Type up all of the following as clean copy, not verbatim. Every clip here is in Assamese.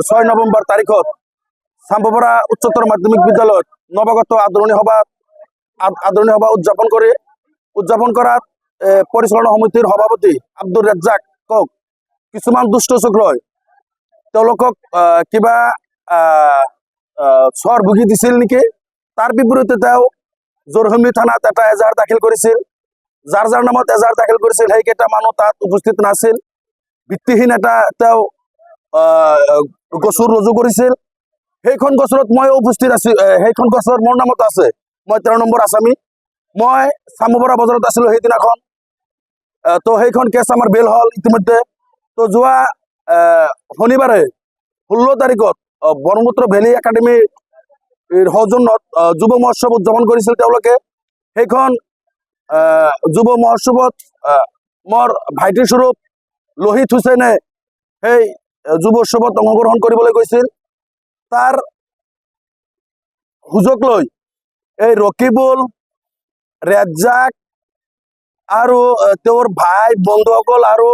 6 নৱেম্বৰ তাৰিখত চাম্বপাৰা উচ্চতৰ মাধ্যমিক বিদ্যালয়ত নৱাগত আদৰণি সভা উদযাপন কৰাত পৰিচালনা সমিতিৰ সভাপতি আব্দুৰ ৰাজ্জাকক কিছুমান দুষ্ট চক্ৰই তেওঁলোকক কিবা চৰ ভুগি দিছিল নেকি। তাৰ বিপৰীতে তেওঁ জৰহমী থানাত এটা এজাহাৰ দাখিল কৰিছিল। যাৰ নামত এজাহাৰ দাখিল কৰিছিল সেইকেইটা মানুহ তাত উপস্থিত নাছিল। ভিত্তিহীন এটা তেওঁ গোচৰ ৰুজু কৰিছিল। সেইখন গোচৰত মই উপস্থিত আছো। সেইখন গোচৰ মোৰ নামত আছে। মই 13 নম্বৰ আসামী। মই চাম্বপাৰা বজাৰত আছিলো সেইদিনাখন। তো সেইখন কেছ আমাৰ বেল হ'ল ইতিমধ্যে। তো যোৱা শনিবাৰে 16 তাৰিখত ব্ৰহ্মপুত্ৰ ভেলী একাডেমীৰ সৌজন্যত যুৱ মহোৎসৱ উদযাপন কৰিছিল তেওঁলোকে। সেইখন যুৱ মহোৎসৱত মোৰ ভাইটিৰ স্বৰূপ লোহিত হুছেইনে সেই যুৱ উৎসৱত অংশগ্ৰহণ কৰিবলৈ গৈছিল। তাৰ সুযোগ লৈ এই ৰকিবুল, ৰেজ্জাক আৰু তেওঁৰ ভাই বন্ধুসকল আৰু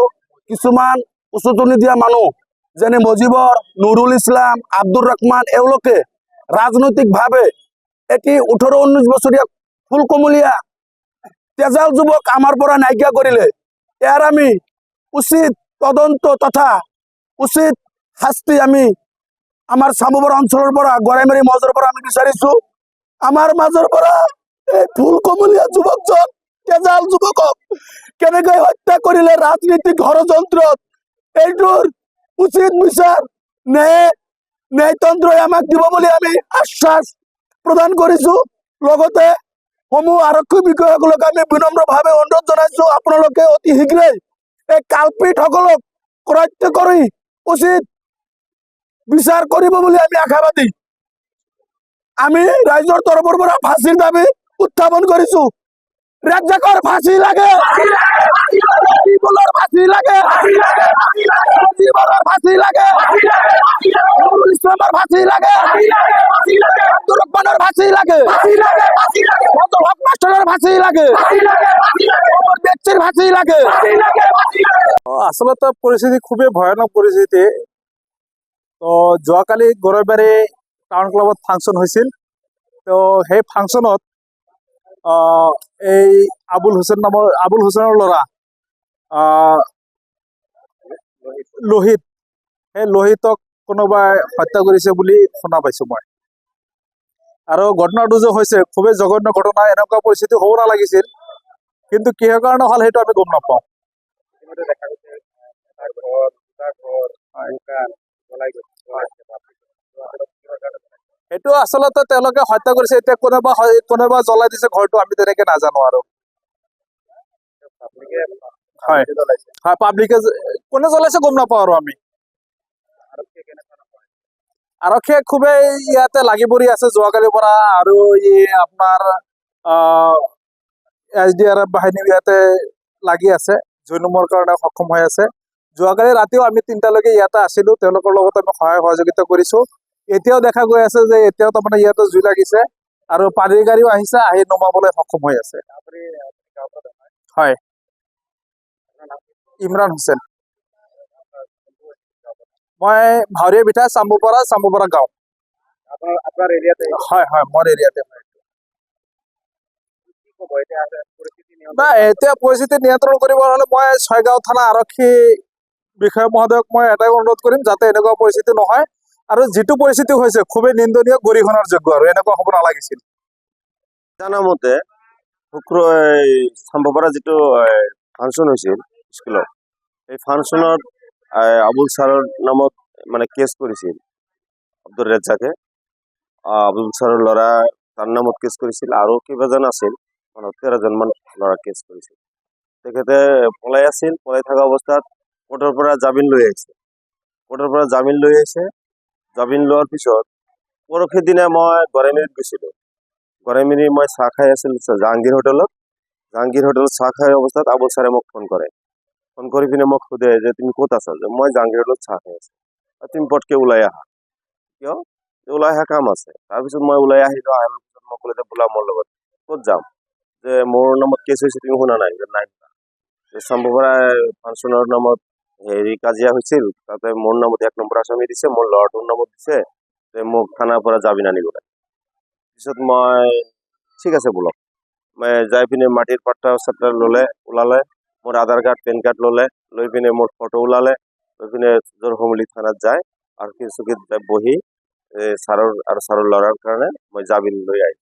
কিছুমান উচতনি দিয়া মানুহ যেনে মজিবৰ, নুৰুল ইছলাম, আব্দুৰ ৰহমান এওঁলোকে ৰাজনৈতিকভাৱে এটি 18-19 বছৰীয়া ফুলকমলীয়া তেজাল যুৱক আমাৰ পৰা নাইকিয়া কৰিলে। ইয়াৰ আমি উচিত তদন্ত তথা উচিত শাস্তি আমি আমাৰ চাম্বপাৰা অঞ্চলৰ পৰা গড়াইমাৰী মৌজাৰ পৰা আমি বিচাৰিছো। আমাৰ মাজৰ পৰা এই ফুলকমলীয়া যুৱকজন তেজাল যুৱকক কেনেকৈ হত্যা কৰিলে ৰাজনীতিক ষড়যন্ত্ৰত, এইটোৰ উচিত বিচাৰ ন্যায়তন্ত্ৰই আমাক দিব বুলি আমি আশ্বাস প্ৰদান কৰিছো। লগতে সমূহ আৰক্ষী বিষয়াসকলক আমি বিনম্ৰভাৱে অনুৰোধ জনাইছো, আপোনালোকে অতি শীঘ্ৰেই এই কালপিতসকলক কৰায়ত্ব কৰি উচিত বিচাৰ কৰিব বুলি আমি আশাবাদী। আমি ৰাইজৰ তৰফৰ পৰা ফাঁচীৰ দাবী উত্থাপন কৰিছো। ৰাজ্জাকৰ ফাঁসি লাগে, ফাঁসি লাগে, ফাঁসি লাগে, নুরুল ইসলামের ফাঁসি লাগে, আব্দুর রহমানের ফাঁসি লাগে, ফজল হক মাস্টারের ফাঁসি লাগে, ব্যক্তির ফাঁসি লাগে। আসলে পরিস্থিতি খুবই ভয়ানক পরিস্থিতি। তো যোৱাকালি গড়াইমাৰী টাউন ক্লাবত ফাংচন হৈছিল। তো সেই ফাংচনত এই আবুল হুছেইনৰ ল'ৰা লোহিত, সেই লোহিতক কোনোবাই হত্যা কৰিছে বুলি শুনা পাইছো মই। আৰু ঘটনাটো যে হৈছে খুবেই জঘন্য ঘটনা। এনেকুৱা পৰিস্থিতি হ'ব নালাগিছিল, কিন্তু কিহৰ কাৰণে হ'ল সেইটো আমি গম নাপাওঁ। সেইটো আচলতে তেওঁলোকে হত্যা কৰিছে। এতিয়া কোনোবা জ্বলাই দিছে ঘৰটো, আমি তেনেকে নাজানো। আৰু হয় হয়, পাব্লিকে কোনে জ্বলাইছে গম নাপাওঁ। আৰু আমি আৰক্ষীয়ে খুবেই ইয়াতে লাগি পৰি আছে যোৱাকালিৰ পৰা। আৰু আপোনাৰ SDRF বাহিনী ইয়াতে লাগি আছে, জৈনুমৰ কাৰণে সক্ষম হৈ আছে। যোৱাকালি ৰাতিও আমি 3টালৈকে ইয়াতে আছিলো, তেওঁলোকৰ লগত আমি সহায় সহযোগিতা কৰিছো। এতিয়াও দেখা গৈ আছে যে এতিয়াও তাৰমানে ইয়াতে জুই লাগিছে আৰু পানীৰ গাড়ীও আহিছে, আহি নমাবলৈ সক্ষম হৈ আছে। হয়, ইমৰান হুছেইন। মই ভাৱৰীয়া বিঠা, চাম্বপাৰা গাঁও। হয় হয়, মোৰ এৰিয়াতে। এতিয়া পৰিস্থিতি নিয়ন্ত্ৰণ কৰিবলৈ হ'লে মই ছয়গাঁও থানা আৰক্ষী বিষয়া মহোদয়ক মই এটাই অনুৰোধ কৰিম, যাতে এনেকুৱা পৰিস্থিতি নহয়। আৰু যিটো পৰিস্থিতি হৈছে খুবেই নিন্দনীয়, গৰিহণাৰ যোগ্য। আৰু এনেকুৱা হ'ব নালাগিছিল। জানা মতে চাম্বপাৰা যিটো ফাংচন হৈছিল স্কুলত, এই ফাংচনত আবুল ছাৰৰ নামত মানে কেছ কৰিছিল আব্দুৰ ৰাজ্জাকে। আবুল ছাৰৰ ল'ৰা তাৰ নামত কেছ কৰিছিল, আৰু কেইবাজন আছিল, 13জন মান ল'ৰা কেছ কৰিছিল। তেখেতে পলাই আছিল। পলাই থকা অৱস্থাত কোৰ্টৰ পৰা জামিন লৈ আহিছে। জামিন লোৱাৰ পিছত পৰহি দিনা মই গড়াইমাৰীত গৈছিলোঁ। গড়াইমাৰী মই চাহ খাই আছিলোঁ জাহাংগীৰ হোটেলত চাহ খাই অৱস্থাত আবুল ছাৰে মোক ফোন কৰে। ফোন কৰি পিনে মোক সোধে যে তুমি ক'ত আছা? যে মই জাহাংগীৰ হোটেলত চাহ খাই আছোঁ। তুমি পটকে ওলাই আহা। কিয়? ওলাই অহা কাম আছে। তাৰপিছত মই ওলাই আহিলোঁ। অহাৰ পিছত মই ক'লো যে বোলা মোৰ লগত। ক'ত যাম? যে মোৰ নামত কেছ হৈছে, তুমি শুনা নাই? যে নাই শুনা। চাম্বপাৰা ফাংচনৰ নামত হেৰি কাজিয়া হৈছিল তাতে মোৰ নামত 1 নম্বৰ আসামী দিছে, মোৰ ল'ৰাটোৰ নামত দিছে যে মোক থানাৰ পৰা জামিন আনিবলৈ। পিছত মই ঠিক আছে বলক, মই যাই পিনে মাটিৰ পাট্টা চাট্টা ওলালে, মোৰ আধাৰ কাৰ্ড পেন কাৰ্ড ল'লে, লৈ পিনে মোৰ ফটো ওলালে, লৈ পিনে জৰসমূলি থানাত যায় আৰু চকীত বহি ছাৰৰ আৰু ছাৰৰ ল'ৰাৰ কাৰণে মই জামিন লৈ আহিলোঁ।